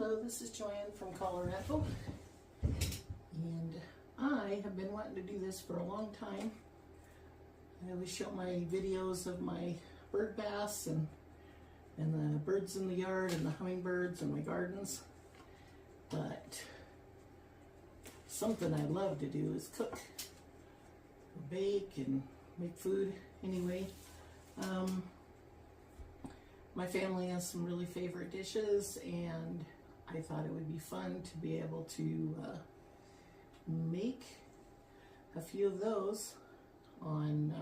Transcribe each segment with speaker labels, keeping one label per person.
Speaker 1: Hello, this is Joanne from Colorado, and I have been wanting to do this for a long time. I always show my videos of my bird baths and the birds in the yard and the hummingbirds and my gardens, but something I love to do is cook, or bake and make food anyway. My family has some really favorite dishes, and I thought it would be fun to be able to make a few of those on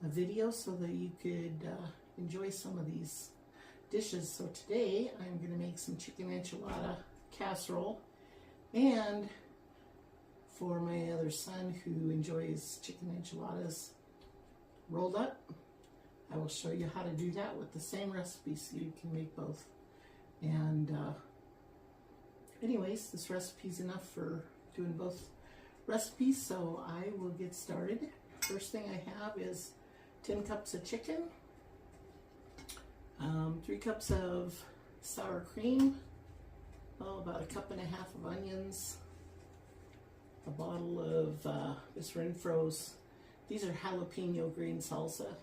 Speaker 1: a video so that you could enjoy some of these dishes. So today I'm going to make some chicken enchilada casserole, and for my other son who enjoys chicken enchiladas rolled up, I will show you how to do that with the same recipe so you can make both. And anyways, this recipe is enough for doing both recipes, so I will get started. First thing I have is 10 cups of chicken, 3 cups of sour cream, about 1.5 cups of onions, a bottle of this renfos. These are jalapeno green salsa,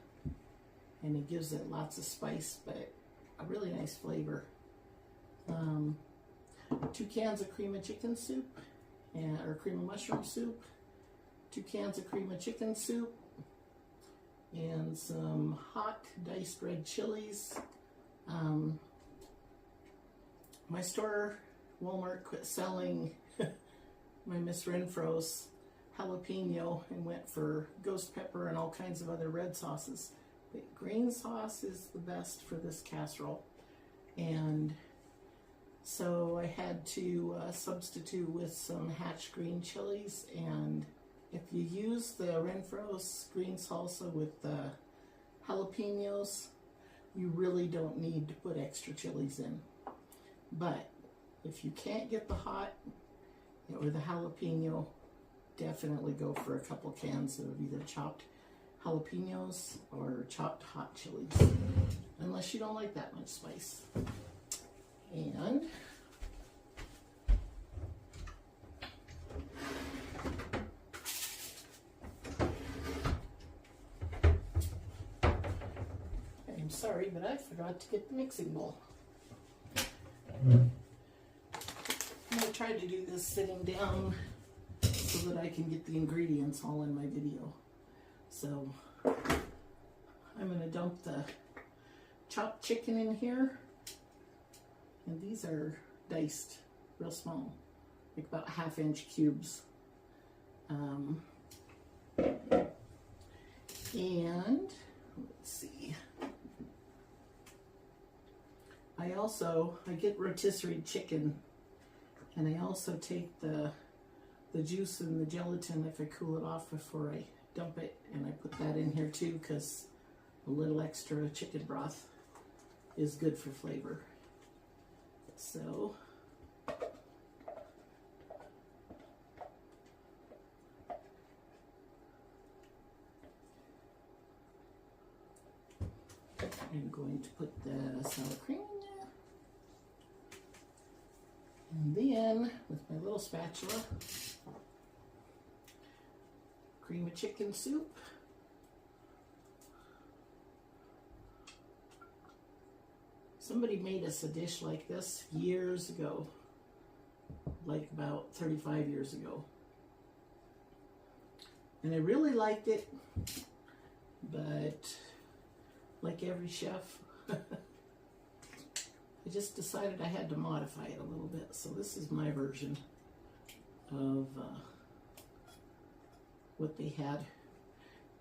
Speaker 1: and it gives it lots of spice, but a really nice flavor. 2 cans of cream of chicken soup, or cream of mushroom soup, 2 cans of cream of chicken soup, and some hot diced red chilies. My store, Walmart, quit selling my Miss Renfros jalapeno and went for ghost pepper and all kinds of other red sauces. But green sauce is the best for this casserole, and so I had to substitute with some hatch green chilies. And if you use the Renfros green salsa with the jalapenos, you really don't need to put extra chilies in. But if you can't get the hot or the jalapeno, definitely go for a couple cans of either chopped jalapenos or chopped hot chilies, unless you don't like that much spice. And I'm sorry, but I forgot to get the mixing bowl. I'm going to try to do this sitting down so that I can get the ingredients all in my video. So I'm going to dump the chopped chicken in here, and these are diced real small, like about 1/2 inch cubes. And let's see, I get rotisserie chicken, and I also take the juice and the gelatin if I cool it off before I dump it, and I put that in here too, because a little extra chicken broth is good for flavor. So I'm going to put the sour cream in there, and then with my little spatula, cream of chicken soup, somebody made us a dish like this years ago, like about 35 years ago, and I really liked it, but like every chef, I just decided I had to modify it a little bit. So this is my version of what they had,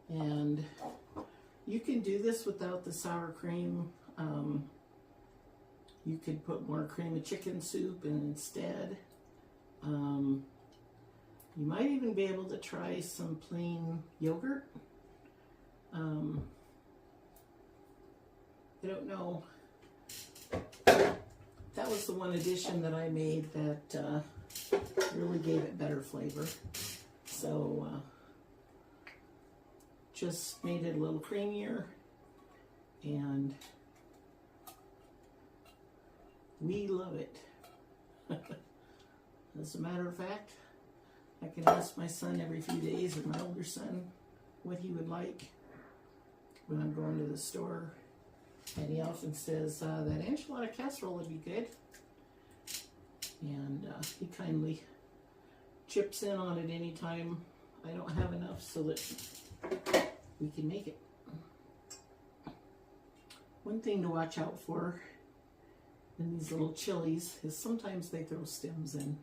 Speaker 1: and you can do this without the sour cream. You could put more cream of chicken soup in instead. You might even be able to try some plain yogurt. I don't know. That was the one addition that I made that really gave it better flavor. So just made it a little creamier, and We love it. As a matter of fact, I can ask my son every few days, or my older son, what he would like when I'm going to the store. And he often says, that enchilada casserole would be good. And he kindly chips in on it anytime I don't have enough so that we can make it. One thing to watch out for in these little chilies is sometimes they throw stems in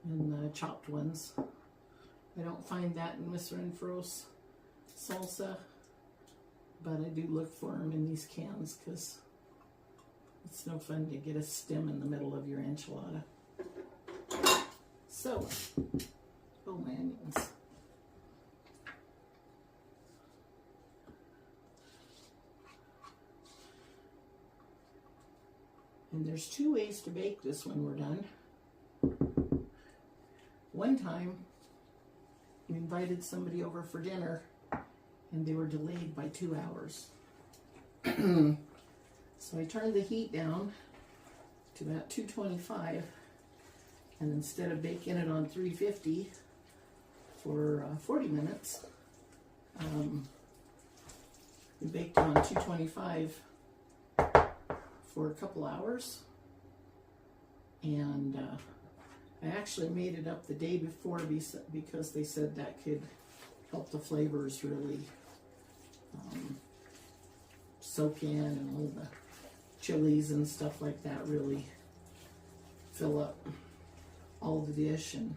Speaker 1: the chopped ones. I don't find that in Miss Renfros salsa, but I do look for them in these cans because it's no fun to get a stem in the middle of your enchilada. So, oh, my onions. And there's two ways to bake this when we're done. One time, we invited somebody over for dinner, and they were delayed by 2 hours. So I turned the heat down to about 225, and instead of baking it on 350 for 40 minutes, we baked it on 225 for a couple hours. And I actually made it up the day before because they said that could help the flavors really soak in, and all the chilies and stuff like that really fill up all the dish and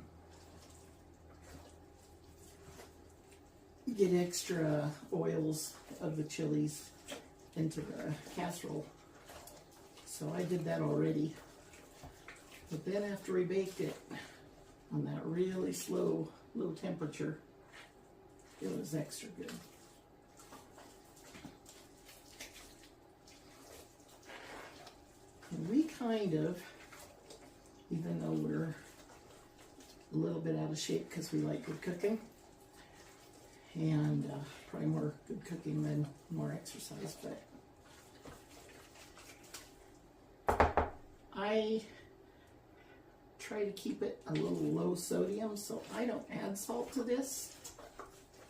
Speaker 1: get extra oils of the chilies into the casserole. So I did that already. But then after we baked it on that really low temperature, it was extra good. And we kind of, even though we're a little bit out of shape because we like good cooking, and probably more good cooking than more exercise, but I try to keep it a little low sodium, so I don't add salt to this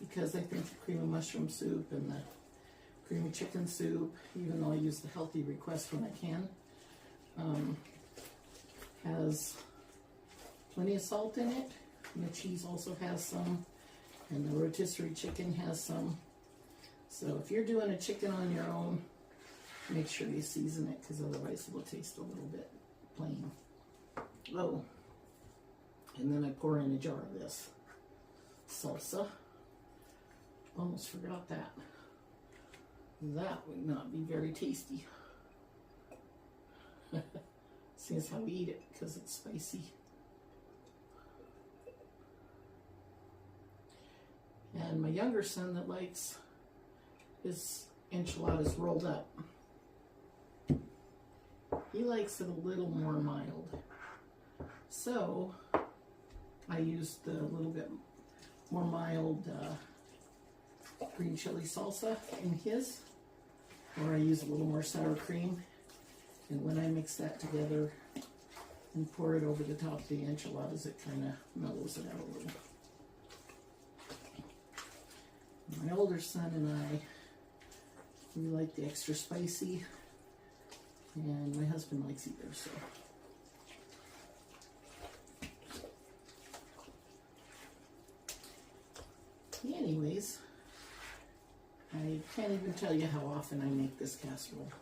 Speaker 1: because I think the cream of mushroom soup and the cream of chicken soup, even though I use the healthy request when I can, has plenty of salt in it. And the cheese also has some, and the rotisserie chicken has some. So if you're doing a chicken on your own, make sure you season it, because otherwise it will taste a little bit plain. Oh, and then I pour in a jar of this salsa. Almost forgot that. That would not be very tasty. Seems how we eat it, because it's spicy. And my younger son that likes his enchiladas rolled up, he likes it a little more mild. So I used the little bit more mild green chili salsa in his, or I use a little more sour cream. And when I mix that together and pour it over the top of the enchiladas, it kind of mellows it out a little. My older son and I, we like the extra spicy, and my husband likes either, so. Anyways, I can't even tell you how often I make this casserole,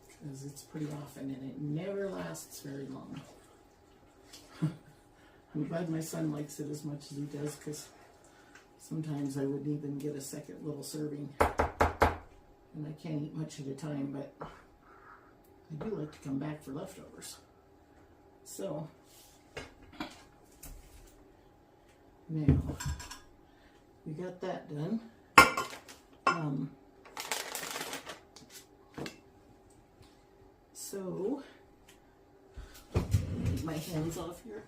Speaker 1: because it's pretty often and it never lasts very long. I'm glad my son likes it as much as he does, because sometimes I wouldn't even get a second little serving, and I can't eat much at a time, but I do like to come back for leftovers. So, now, we got that done. So, get my hands off here.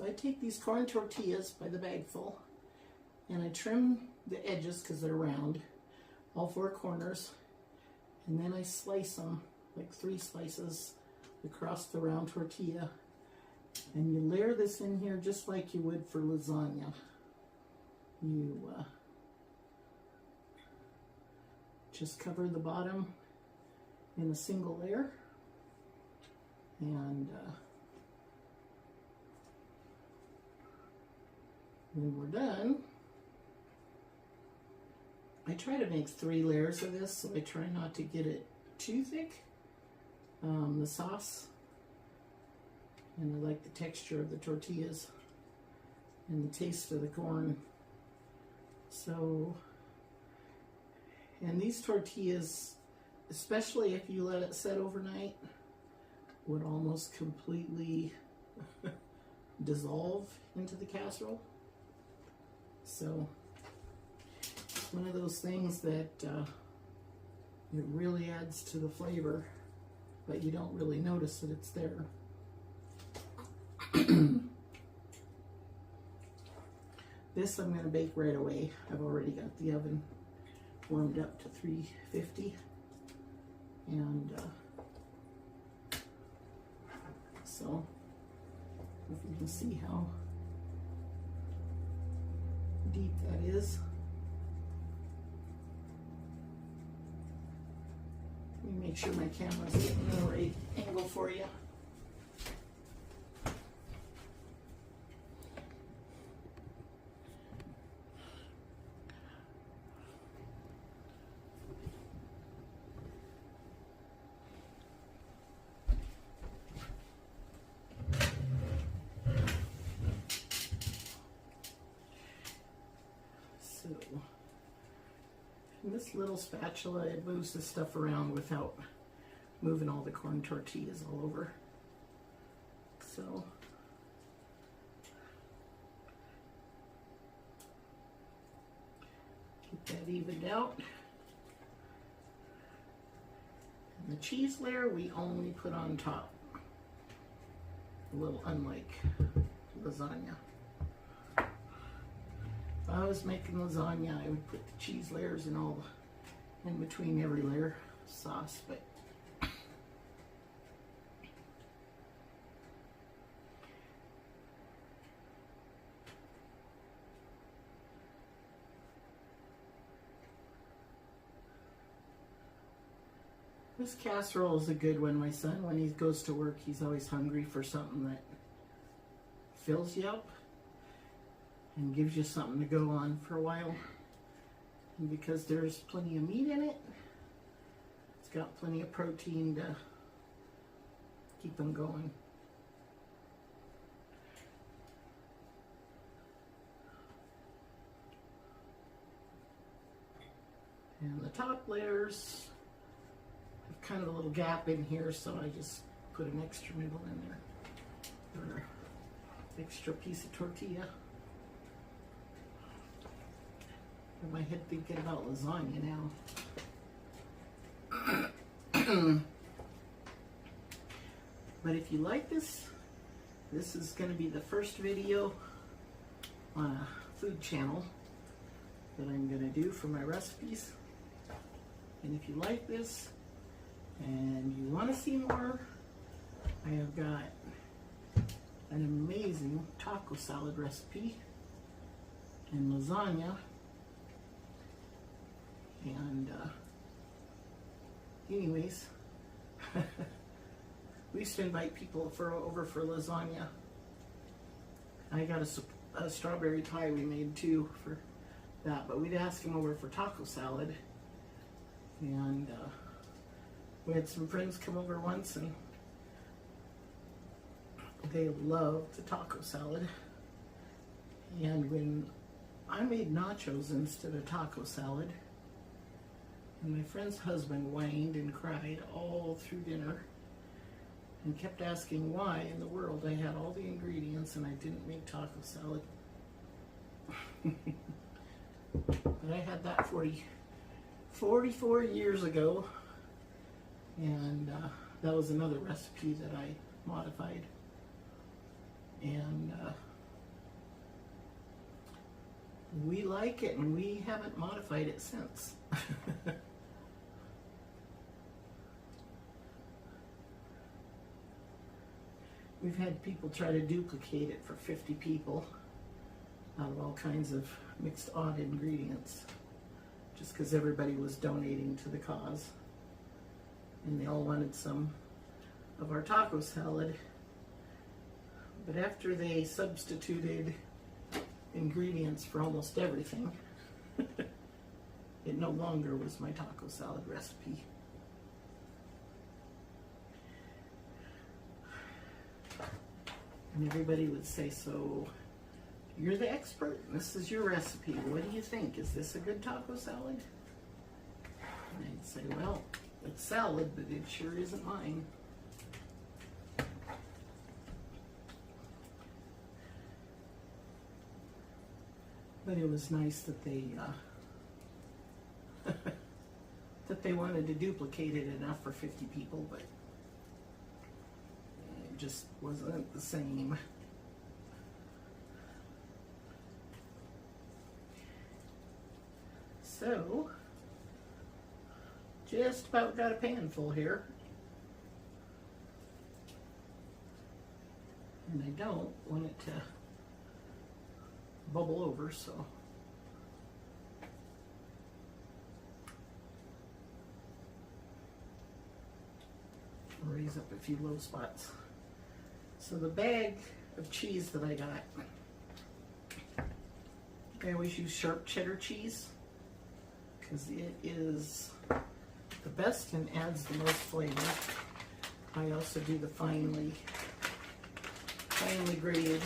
Speaker 1: So I take these corn tortillas by the bagful and I trim the edges because they're round, all four corners, and then I slice them like 3 slices across the round tortilla. And you layer this in here just like you would for lasagna. You just cover the bottom in a single layer, and when we're done, I try to make 3 layers of this, so I try not to get it too thick, the sauce, and I like the texture of the tortillas and the taste of the corn. So, and these tortillas, especially if you let it set overnight, would almost completely dissolve into the casserole. So it's one of those things that it really adds to the flavor, but you don't really notice that it's there. This I'm going to bake right away. I've already got the oven warmed up to 350, and so if you can see how deep that is. Let me make sure my camera's getting the right angle for you. And this little spatula, it moves this stuff around without moving all the corn tortillas all over. So get that evened out. And the cheese layer we only put on top, a little unlike lasagna. If I was making lasagna, I would put the cheese layers in in between every layer of sauce, but this casserole is a good one. My son, when he goes to work, he's always hungry for something that fills you up and gives you something to go on for a while. And because there's plenty of meat in it, it's got plenty of protein to keep them going. And the top layers have kind of a little gap in here, so I just put an extra nibble in there, or extra piece of tortilla. In my head thinking about lasagna now. But if you like this, this is going to be the first video on a food channel that I'm going to do for my recipes. And if you like this and you want to see more, I have got an amazing taco salad recipe and lasagna. And anyways, we used to invite people over for lasagna. I got a strawberry pie we made too for that, but we'd ask them over for taco salad. And we had some friends come over once, and they loved the taco salad. And when I made nachos instead of taco salad, and my friend's husband whined and cried all through dinner and kept asking why in the world I had all the ingredients and I didn't make taco salad. But I had that 44 years ago, and that was another recipe that I modified. And We like it, and we haven't modified it since. We've had people try to duplicate it for 50 people out of all kinds of mixed odd ingredients, just because everybody was donating to the cause. And they all wanted some of our taco salad. But after they substituted ingredients for almost everything, it no longer was my taco salad recipe. And everybody would say, so you're the expert, this is your recipe, what do you think? Is this a good taco salad? And I'd say, well, it's salad, but it sure isn't mine. But it was nice that they that they wanted to duplicate it enough for 50 people, but it just wasn't the same. So, just about got a pan full here. And I don't want it to bubble over, so I'll raise up a few low spots. So the bag of cheese that I got, I always use sharp cheddar cheese because it is the best and adds the most flavor. I also do the finely grated.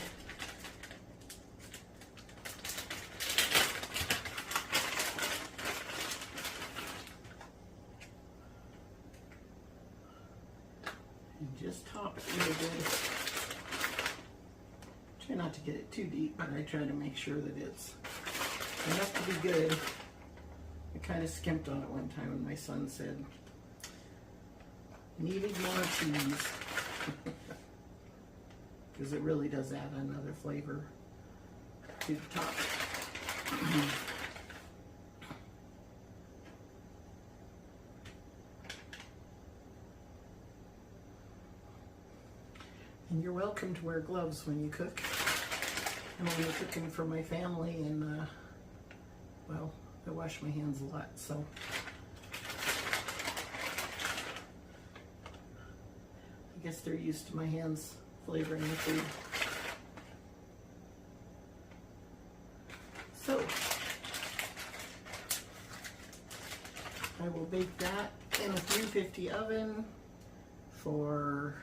Speaker 1: And just top it really good. Try not to get it too deep, but I try to make sure that it's enough to be good. I kind of skimped on it one time when my son said, needed more cheese. Because it really does add another flavor to the top. And you're welcome to wear gloves when you cook. I'm only cooking for my family, and well, I wash my hands a lot, so I guess they're used to my hands flavoring the food. So I will bake that in a 350 oven for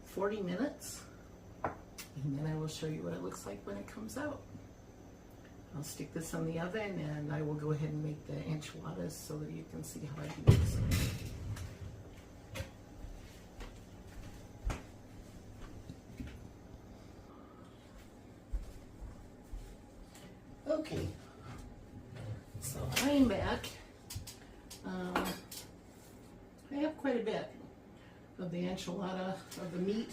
Speaker 1: 40 minutes, and then I will show you what it looks like when it comes out. I'll stick this on the oven, and I will go ahead and make the enchiladas so that you can see how I do this. Okay, so I'm back. I have quite a bit of the enchilada, of the meat,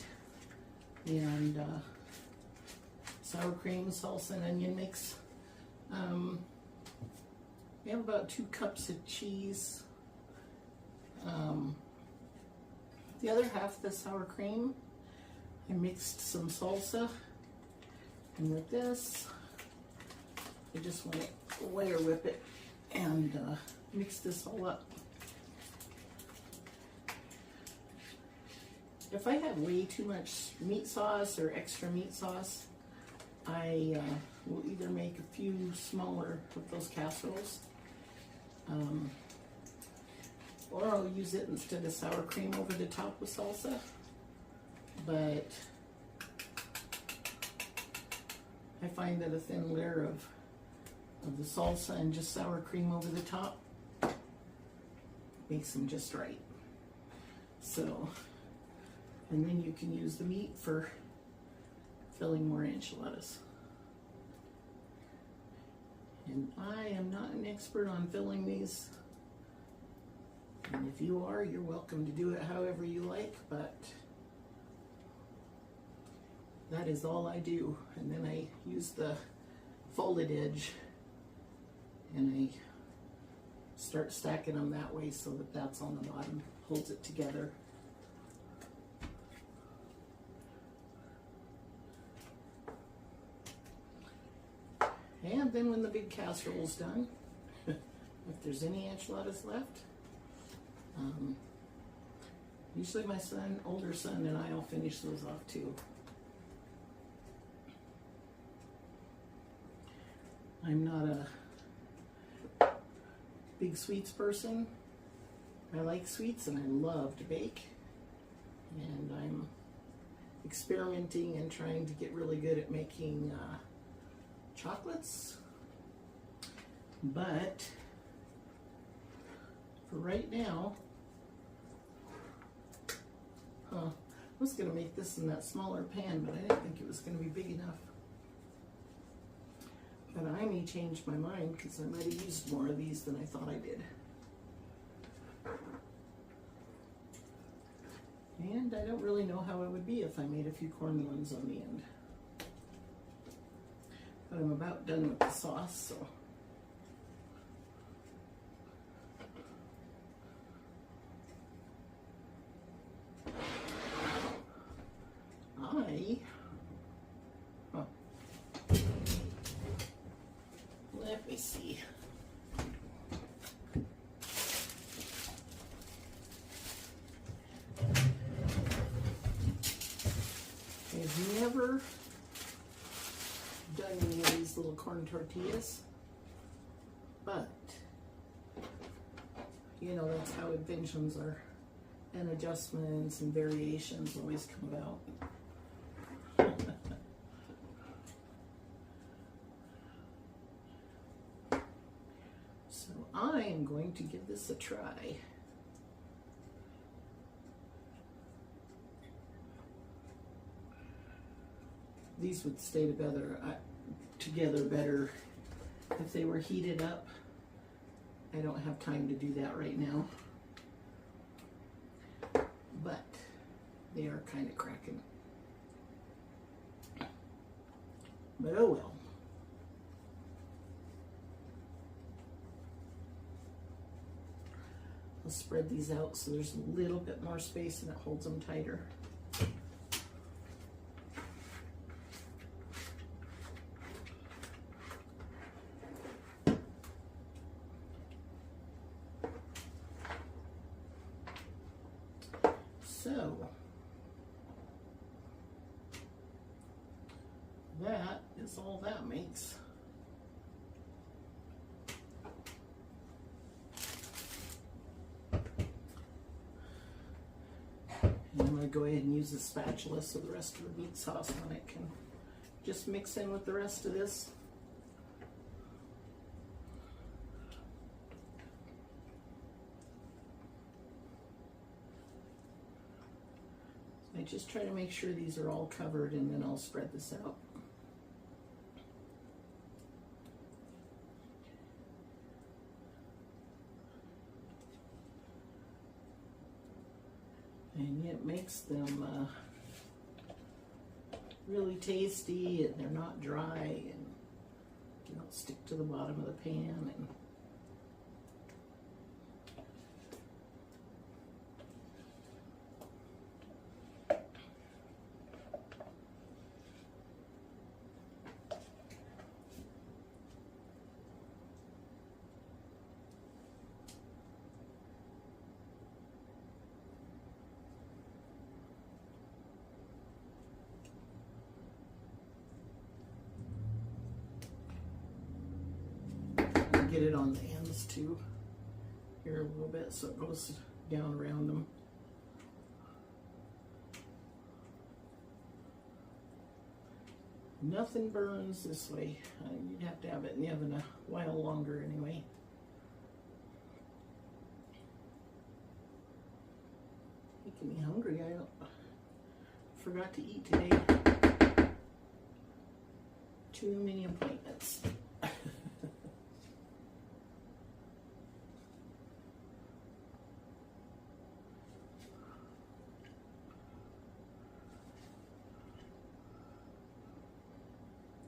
Speaker 1: and sour cream, salsa, and onion mix. We have about 2 cups of cheese. The other half of the sour cream, I mixed some salsa, and with this, I just want to layer whip it and mix this all up. If I have way too much meat sauce or extra meat sauce, I will either make a few smaller of those casseroles, or I'll use it instead of sour cream over the top with salsa. But I find that a thin layer of the salsa and just sour cream over the top makes them just right. So, and then you can use the meat for filling more enchiladas. And I am not an expert on filling these. And if you are, you're welcome to do it however you like, but that is all I do. And then I use the folded edge and I start stacking them that way so that that's on the bottom, holds it together. And then when the big casserole's done, if there's any enchiladas left, usually my older son and I will finish those off too. I'm not a big sweets person. I like sweets and I love to bake. And I'm experimenting and trying to get really good at making chocolates. But for right now, I was going to make this in that smaller pan, but I didn't think it was going to be big enough. But I may change my mind because I might have used more of these than I thought I did. And I don't really know how it would be if I made a few corn ones on the end. But I'm about done with the sauce, so. Let me see. I've never done any of these little corn tortillas, but you know, that's how inventions are, and adjustments and variations always come about. So I am going to give this a try. These would stay together better if they were heated up. I don't have time to do that right now, but they are kind of cracking. But oh well. I'll spread these out so there's a little bit more space and it holds them tighter. So that is all that makes. And I'm going to go ahead and use the spatula so the rest of the meat sauce on it can just mix in with the rest of this. I just try to make sure these are all covered and then I'll spread this out. And it makes them really tasty, and they're not dry, and they don't stick to the bottom of the pan. And get it on the ends too, here a little bit so it goes down around them. Nothing burns this way. You'd have to have it in the oven a while longer anyway. Making me hungry. I forgot to eat today. Too many appointments.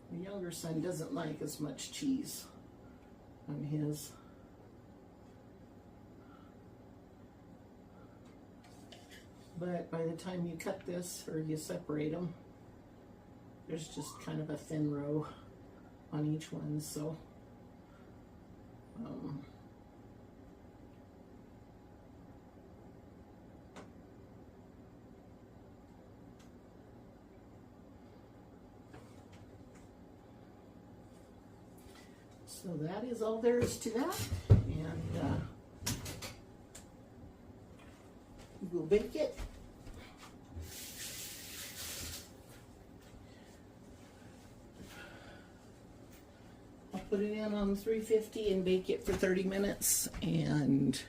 Speaker 1: The younger son doesn't like as much cheese on his. But by the time you cut this or you separate them, there's just kind of a thin row on each one, so so that is all there is to that, and we'll bake it. I'll put it in on 350 and bake it for 30 minutes, and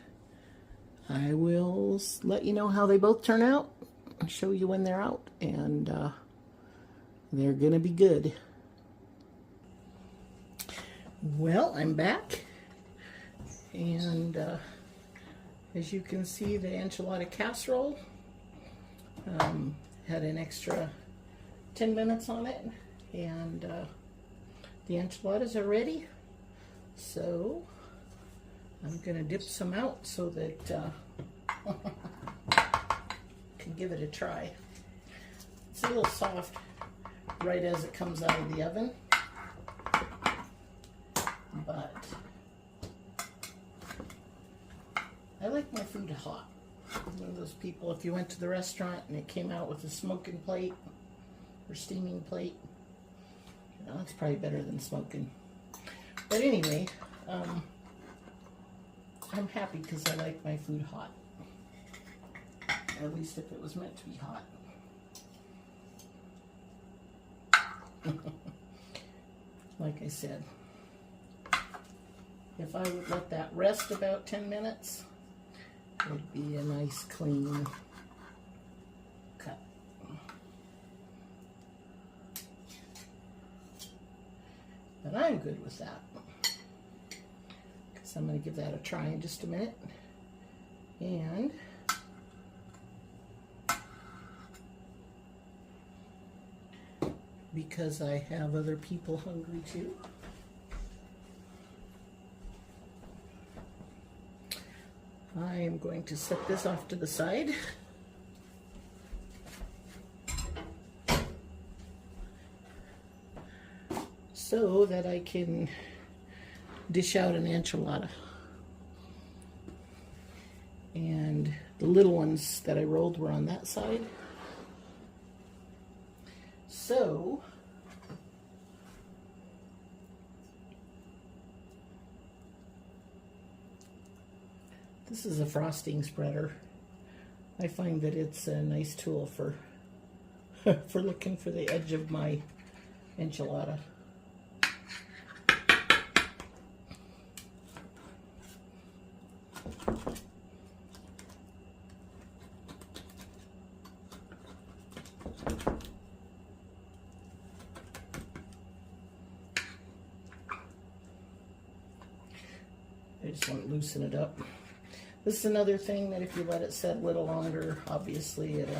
Speaker 1: I will let you know how they both turn out. I'll show you when they're out, and they're gonna be good. Well, I'm back, and as you can see, the enchilada casserole had an extra 10 minutes on it, and the enchiladas are ready. So I'm gonna dip some out so that can give it a try. It's a little soft right as it comes out of the oven, but I like my food hot. I'm one of those people, if you went to the restaurant and it came out with a smoking plate or steaming plate, you know, it's probably better than smoking. But anyway, I'm happy because I like my food hot. Or at least if it was meant to be hot. Like I said, if I would let that rest about 10 minutes, it'd be a nice clean cut. But I'm good with that, because I'm going to give that a try in just a minute. And because I have other people hungry too, I am going to set this off to the side. So that I can dish out an enchilada. And the little ones that I rolled were on that side. So this is a frosting spreader. I find that it's a nice tool for for looking for the edge of my enchilada. I just want to loosen it up. This is another thing that if you let it set a little longer, obviously it'll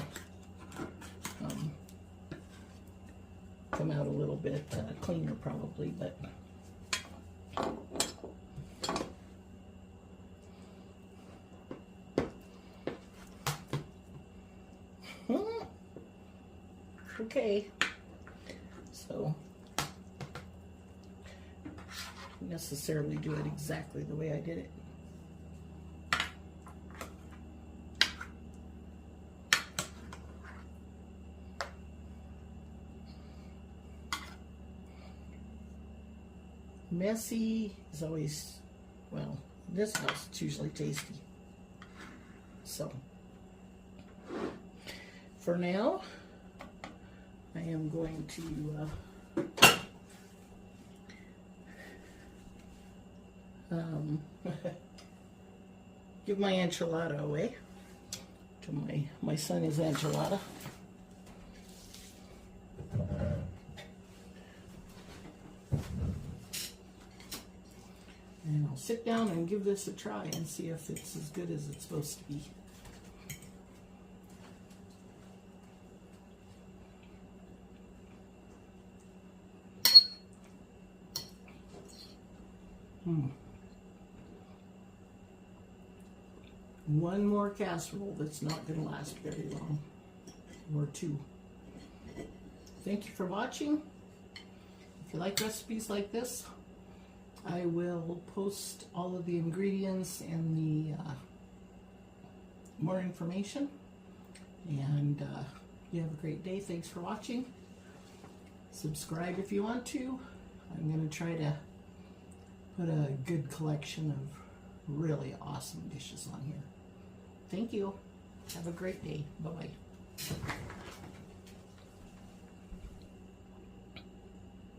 Speaker 1: come out a little bit cleaner probably, but okay. So necessarily do it exactly the way I did it. Messy is always, well, in this house it's usually tasty. So for now, I am going to give my enchilada away to my son his enchilada. And I'll sit down and give this a try and see if it's as good as it's supposed to be. one more casserole that's not going to last very long, or two. Thank you for watching. If you like recipes like this, I will post all of the ingredients and the more information. And you have a great day. Thanks for watching. Subscribe if you want to. I'm going to try to put a good collection of really awesome dishes on here. Thank you. Have a great day. Bye-bye.